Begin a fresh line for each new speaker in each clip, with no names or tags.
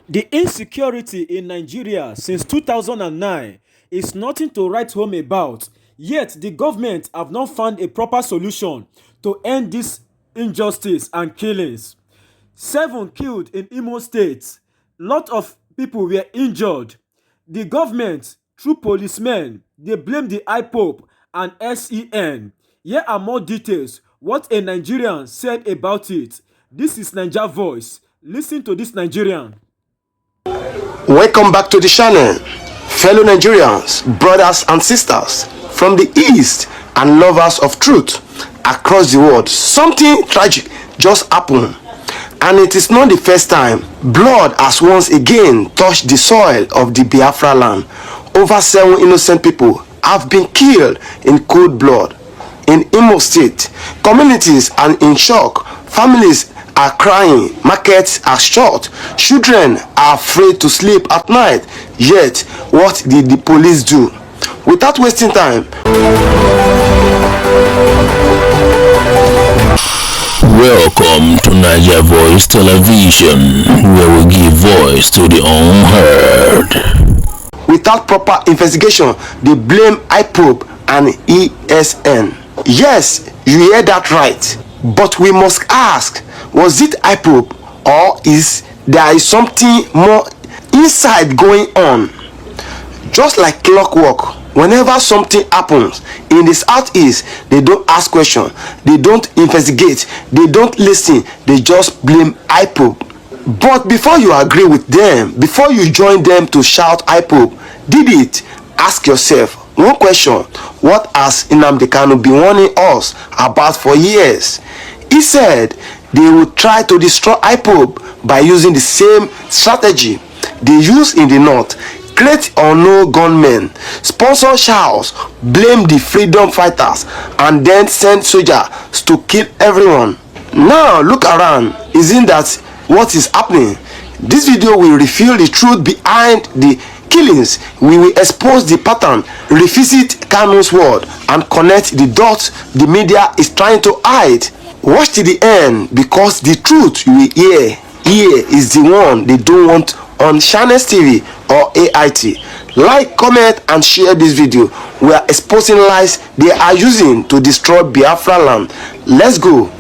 The insecurity in Nigeria since 2009 is nothing to write home about, yet the government have not found a proper solution to end this injustice and killings. 7 killed in Imo State. Lot of people were injured. The government, through policemen, they blame the IPOB and SEN. Here are more details. What a Nigerian said about it. This is Naija Voice. Listen to this Nigerian.
Welcome back to the channel, fellow Nigerians, brothers and sisters from the East and lovers of truth across the world. Something tragic just happened, and it is not the first time. Blood has once again touched the soil of the Biafra land. Over 7 innocent people have been killed in cold blood in Imo State. Communities are in shock. Families are crying, markets are shut, children are afraid to sleep at night. Yet, what did the police do? Without wasting time,
welcome to Niger Voice Television, where we give voice to the unheard.
Without proper investigation, they blame IPOB and ESN. Yes, you heard that right. But we must ask, was it IPOB, or is there something more inside going on? Just like clockwork, whenever something happens in the Southeast, they don't ask questions, they don't investigate, they don't listen, they just blame IPOB. But before you agree with them, before you join them to shout IPOB did it, ask yourself one question: what has Nnamdi Kanu been warning us about for years? He said they would try to destroy IPOB by using the same strategy they use in the north: create or no gunmen, sponsor shouts, blame the freedom fighters, and then send soldiers to kill everyone. Now look around, isn't that what is happening? This video will reveal the truth behind the killings. We will expose the pattern, revisit Kanu's word, and connect the dots the media is trying to hide. Watch till the end, because the truth you will hear here is the one they don't want on Channels TV or AIT. Like, comment, and share this video. We are exposing lies they are using to destroy Biafra land. Let's go.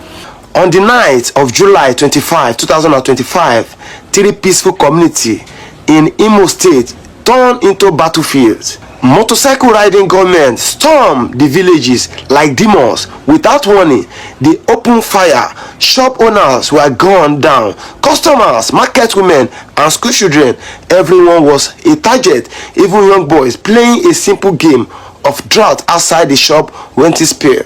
On the night of July 25, 2025, 3 peaceful communities in Imo State turned into battlefields. Motorcycle riding gunmen stormed the villages like demons. Without warning, they opened fire. Shop owners were gunned down. Customers, market women, and school children, everyone was a target. Even young boys playing a simple game of drought outside the shop went to spare.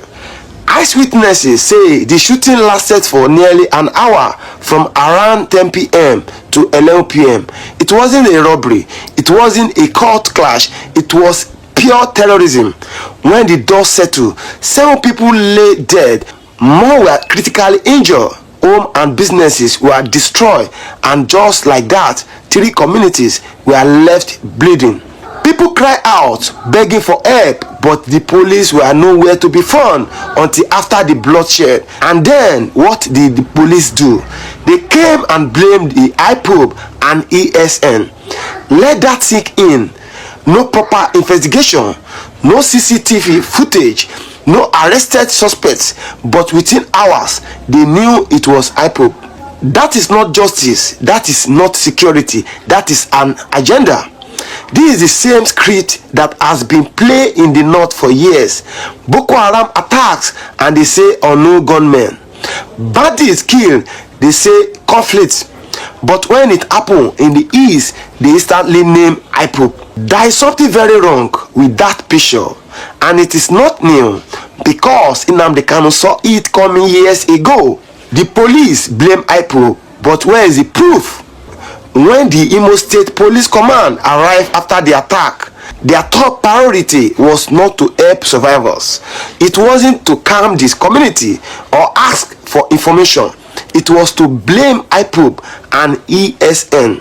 Eyewitnesses say the shooting lasted for nearly an hour, from around 10 p.m. to 11 p.m. It wasn't a robbery, it wasn't a court clash, it was pure terrorism. When the dust settled, 7 people lay dead, more were critically injured. Homes and businesses were destroyed, and just like that, 3 communities were left bleeding. People cried out, begging for help, but the police were nowhere to be found until after the bloodshed. And then, what did the police do? They came and blamed the IPOB and ESN. Let that sink in. No proper investigation, no CCTV footage, no arrested suspects, but within hours, they knew it was IPOB. That is not justice, that is not security, that is an agenda. This is the same script that has been played in the north for years. Boko Haram attacks and they say unknown gunmen. Bandits kill, they say conflicts. But when it happened in the east, they instantly name IPOB. There is something very wrong with that picture, and it is not new, because Nnamdi Kanu saw it coming years ago. The police blame IPOB, but where is the proof? When the Imo State Police Command arrived after the attack, their top priority was not to help survivors. It wasn't to calm this community or ask for information. It was to blame IPOB and ESN.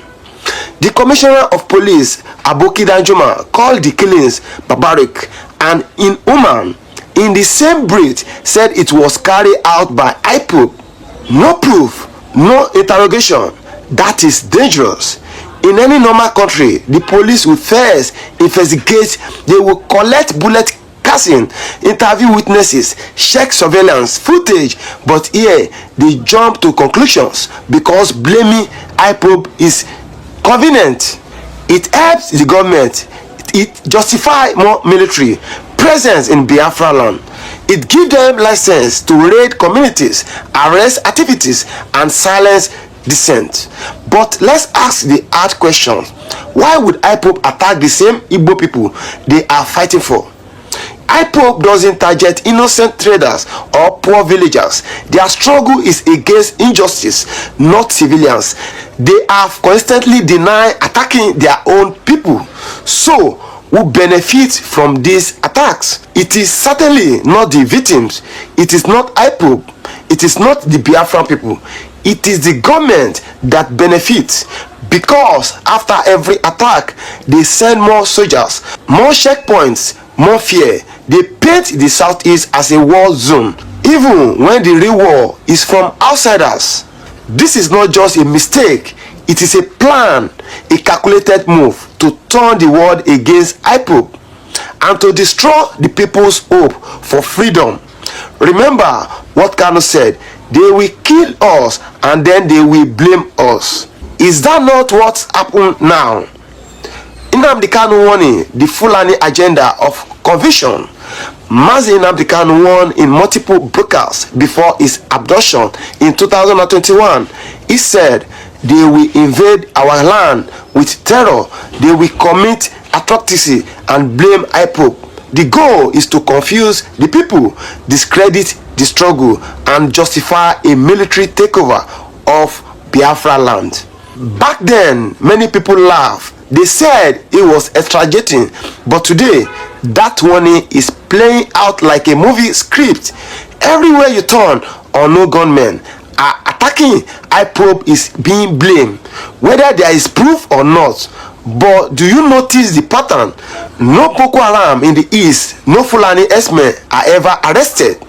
The Commissioner of Police, Aboki Danjuma, called the killings barbaric and inhuman. In the same breath, said it was carried out by IPOB. No proof, no interrogation. That is dangerous. In any normal country, the police will first investigate, they will collect bullet casing, interview witnesses, check surveillance footage, but here they jump to conclusions because blaming IPOB is convenient. It helps the government, it justifies more military presence in Biafra land. It gives them license to raid communities, arrest activities, and silence dissent. But let's ask the hard question: why would IPOB attack the same Igbo people they are fighting for? IPOB doesn't target innocent traders or poor villagers. Their struggle is against injustice, not civilians. They have constantly denied attacking their own people. So, who benefit from these attacks? It is certainly not the victims. It is not IPOB. It is not the Biafran people. It is the government that benefits, because after every attack, they send more soldiers, more checkpoints, more fear. They paint the southeast as a war zone, even when the real war is from outsiders. This is not just a mistake, it is a plan, a calculated move to turn the world against IPOB and to destroy the people's hope for freedom. Remember what Kano said: they will kill us and then they will blame us. Is that not what's happened now? Nnamdi Kanu warning the Fulani agenda of conviction. Mazi Nnamdi Kanu won in multiple broadcasts before his abduction in 2021. He said they will invade our land with terror, they will commit atrocity and blame IPOB. The goal is to confuse the people, discredit the struggle, and justify a military takeover of Biafra land. Back then, many people laughed. They said it was exaggerating, but today, that warning is playing out like a movie script. Everywhere you turn, unknown gunmen are attacking. IPOB is being blamed, whether there is proof or not. But do you notice the pattern? No Boko Haram in the east, no Fulani herdsmen are ever arrested.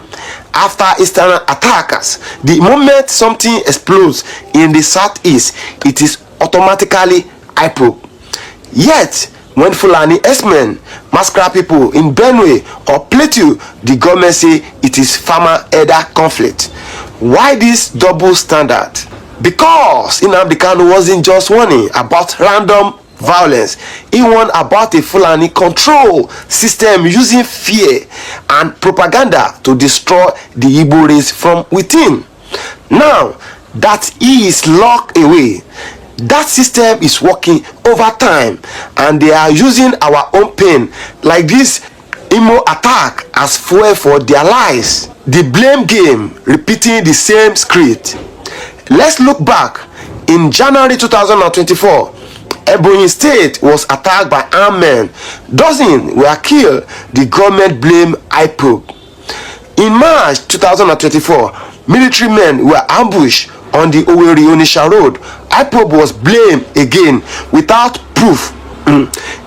After external attackers, the moment something explodes in the southeast, it is automatically IPOB. Yet, when Fulani herdsmen massacre people in Benue or Plateau, the government say it is farmer-herder conflict. Why this double standard? Because Nnamdi Kanu wasn't just warning about random violence, he warned about a Fulani control system using fear and propaganda to destroy the Igbo race from within. Now that he is locked away, that system is working over time, and they are using our own pain like this Imo attack as fuel for their lies. The blame game repeating the same script. Let's look back. In January 2024, Ebonyi State was attacked by armed men. Dozens were killed. The government blamed IPOB. In March 2024, military men were ambushed on the Owerri-Onitsha road. IPOB was blamed again without proof.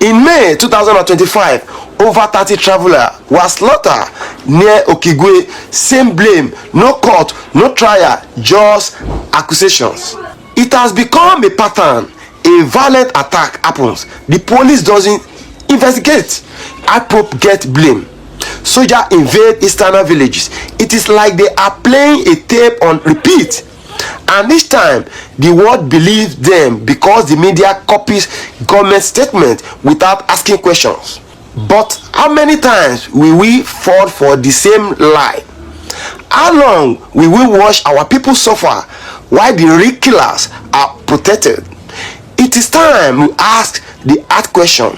In May 2025, over 30 travelers were slaughtered near Okigwe. Same blame, no court, no trial, just accusations. It has become a pattern. A violent attack happens, the police doesn't investigate, IPOB get blame. Soldiers invade eastern villages. It is like they are playing a tape on repeat, and each time the world believes them because the media copies government statement without asking questions. But how many times will we fall for the same lie? How long will we watch our people suffer while the real killers are protected? It is time we ask the hard question: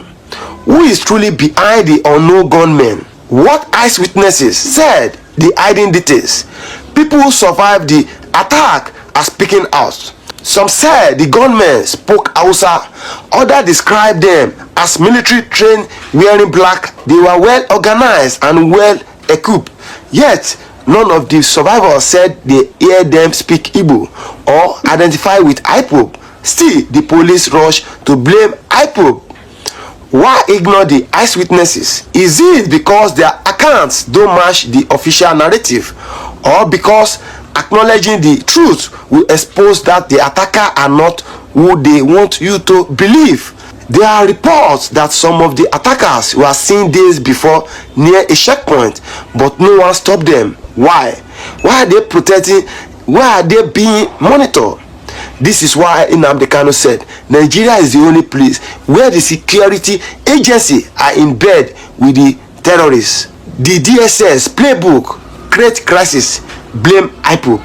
who is truly behind the unknown gunmen? What eyewitnesses said the hiding details? People who survived the attack are speaking out. Some said the gunmen spoke Hausa. Others described them as military trained, wearing black. They were well organized and well equipped. Yet none of the survivors said they heard them speak Igbo or identify with IPOB. Still, the police rush to blame IPOB. Why ignore the eyewitnesses? Is it because their accounts don't match the official narrative, or because acknowledging the truth will expose that the attackers are not who they want you to believe. There are reports that some of the attackers were seen days before near a checkpoint, but no one stopped them. Why? Why are they protecting? Why are they being monitored? This is why Nnamdi Kanu said Nigeria is the only place where the security agency are in bed with the terrorists. The DSS playbook create crisis, blame IPOB.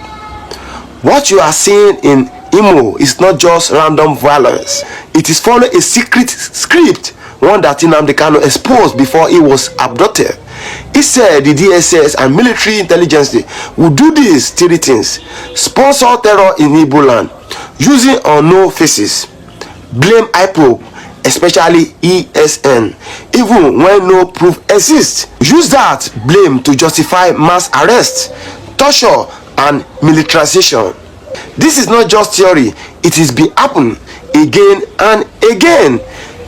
What you are seeing in Imo is not just random violence. It is following a secret script, one that Nnamdi Kanu exposed before he was abducted. He said the DSS and military intelligence would do these three things: sponsor terror in Igbo land, using unknown faces, blame IPOB, especially ESN, even when no proof exists. Use that blame to justify mass arrest, torture, and militarization. This is not just theory, it is been happening again and again.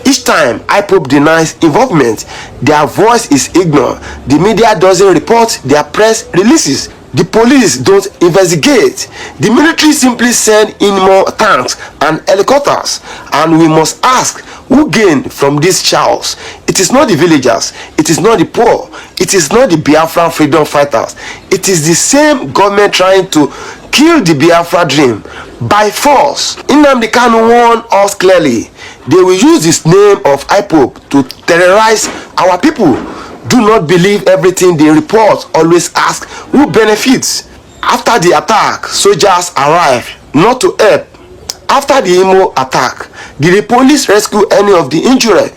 Each time IPOB denies involvement, their voice is ignored. The media doesn't report their press releases. The police don't investigate. The military simply send in more tanks and helicopters. And we must ask, who gained from this chaos? It is not the villagers, it is not the poor, it is not the Biafran freedom fighters. It is the same government trying to kill the Biafra dream by force. Nnamdi Kanu warned us clearly. They will use this name of IPOB to terrorize our people. Do not believe everything they report. Always ask who benefits. After the attack, soldiers arrived not to help. After the Imo attack, did the police rescue any of the injured?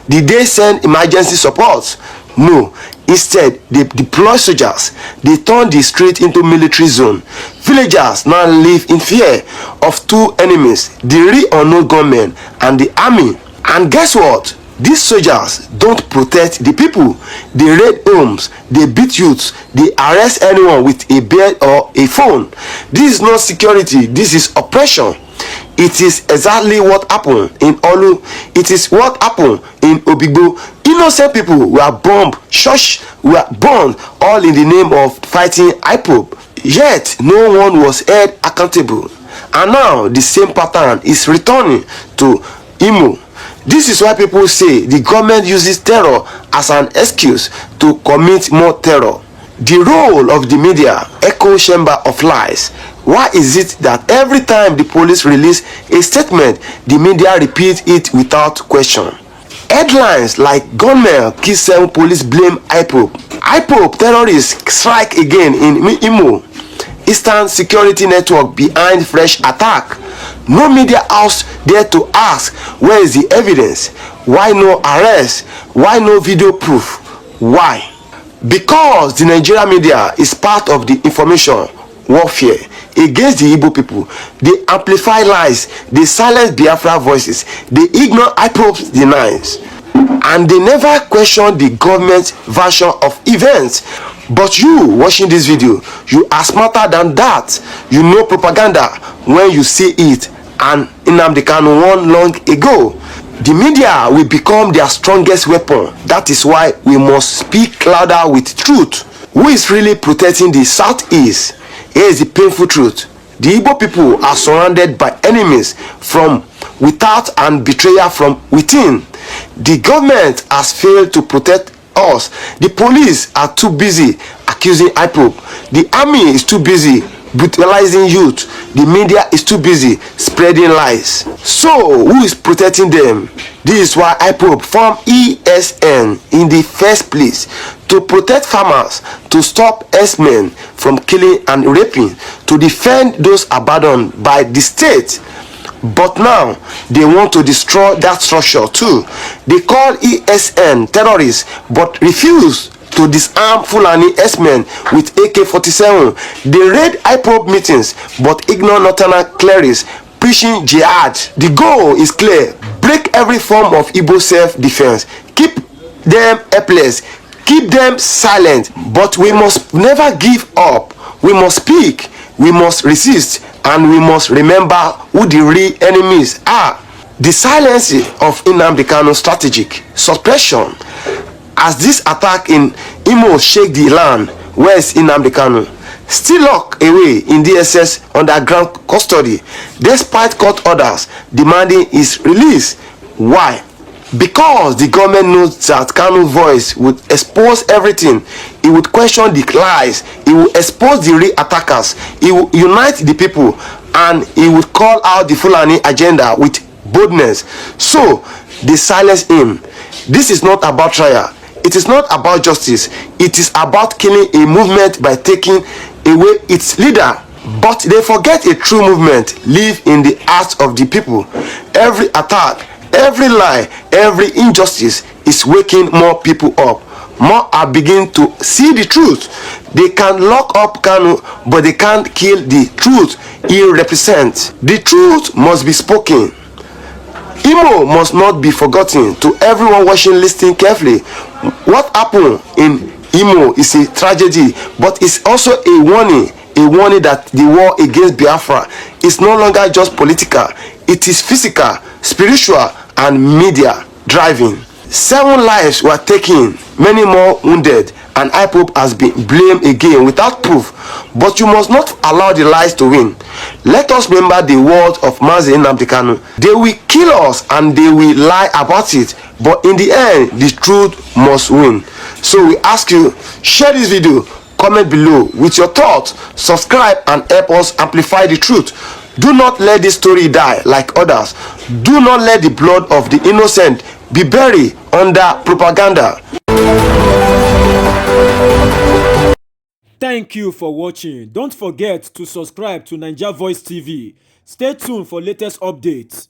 Did they send emergency support? No. Instead, they deploy soldiers. They turn the street into military zone. Villagers now live in fear of two enemies: the real unknown gunmen and the army. And guess what? These soldiers don't protect the people. They raid homes, they beat youths, they arrest anyone with a bed or a phone. This is not security, this is oppression. It is exactly what happened in Olu. It is what happened in Obigbo. Innocent people were bombed, church were burned, all in the name of fighting IPOB. Yet no one was held accountable. And now the same pattern is returning to Imo. This is why people say the government uses terror as an excuse to commit more terror. The role of the media, echo chamber of lies. Why is it that every time the police release a statement, the media repeat it without question? Headlines like gunmen kill 7 police, blame IPOB. IPOB terrorists strike again in Imo. Eastern Security Network behind fresh attack. No media house there to ask, where is the evidence? Why no arrest? Why no video proof? Why? Because the Nigerian media is part of the information warfare against the Igbo people. They amplify lies, they silence Biafra voices, they ignore IPOB's denials, and they never question the government's version of events. But you watching this video, you are smarter than that. You know propaganda when you see it, and Nnamdi Kanu warned long ago. The media will become their strongest weapon. That is why we must speak louder with truth. Who is really protecting the Southeast? Here is the painful truth. The Igbo people are surrounded by enemies from without and betrayal from within. The government has failed to protect us. The police are too busy accusing IPOB. The army is too busy brutalizing youth. The media is too busy spreading lies. So who is protecting them? This is why IPOB formed ESN in the first place, to protect farmers, to stop S-men from killing and raping, to defend those abandoned by the state. But now they want to destroy that structure too. They call ESN terrorists but refuse to disarm Fulani S-men with AK-47. They raid IPOB meetings but ignore Northern clerics preaching jihad. The goal is clear: break every form of Igbo self-defense, keep them helpless, keep them silent. But we must never give up. We must speak, we must resist, and we must remember who the real enemies are. The silence of Nnamdi Kanu strategic suppression. As this attack in Imo shake the land, where is Nnamdi Kanu? still locked away in DSS underground custody despite court orders demanding his release. Why? Because the government knows that Kanu's voice would expose everything. It would question the lies, it would expose the real attackers, it would unite the people, and it would call out the Fulani agenda with boldness. So they silence him. This is not about trial, it is not about justice, it is about killing a movement by taking away its leader. But they forget a true movement live in the hearts of the people. Every attack, every lie, every injustice is waking more people up. More are beginning to see the truth. They can lock up Kanu, but they can't kill the truth he represents. The truth must be spoken. Imo must not be forgotten. To everyone watching, listening carefully. What happened in Imo is a tragedy, but it's also a warning that the war against Biafra is no longer just political. It is physical, spiritual, and media driving. 7 lives were taken, many more wounded, and IPOB has been blamed again without proof. But you must not allow the lies to win. Let us remember the words of Mazi Nnamdi Kanu. They will kill us and they will lie about it, but in the end, the truth must win. So we ask you, share this video, comment below with your thoughts, subscribe, and help us amplify the truth. Do not let this story die like others. Do not let the blood of the innocent be buried under propaganda.
Thank you for watching. Don't forget to subscribe to Naija Voice TV. Stay tuned for latest updates.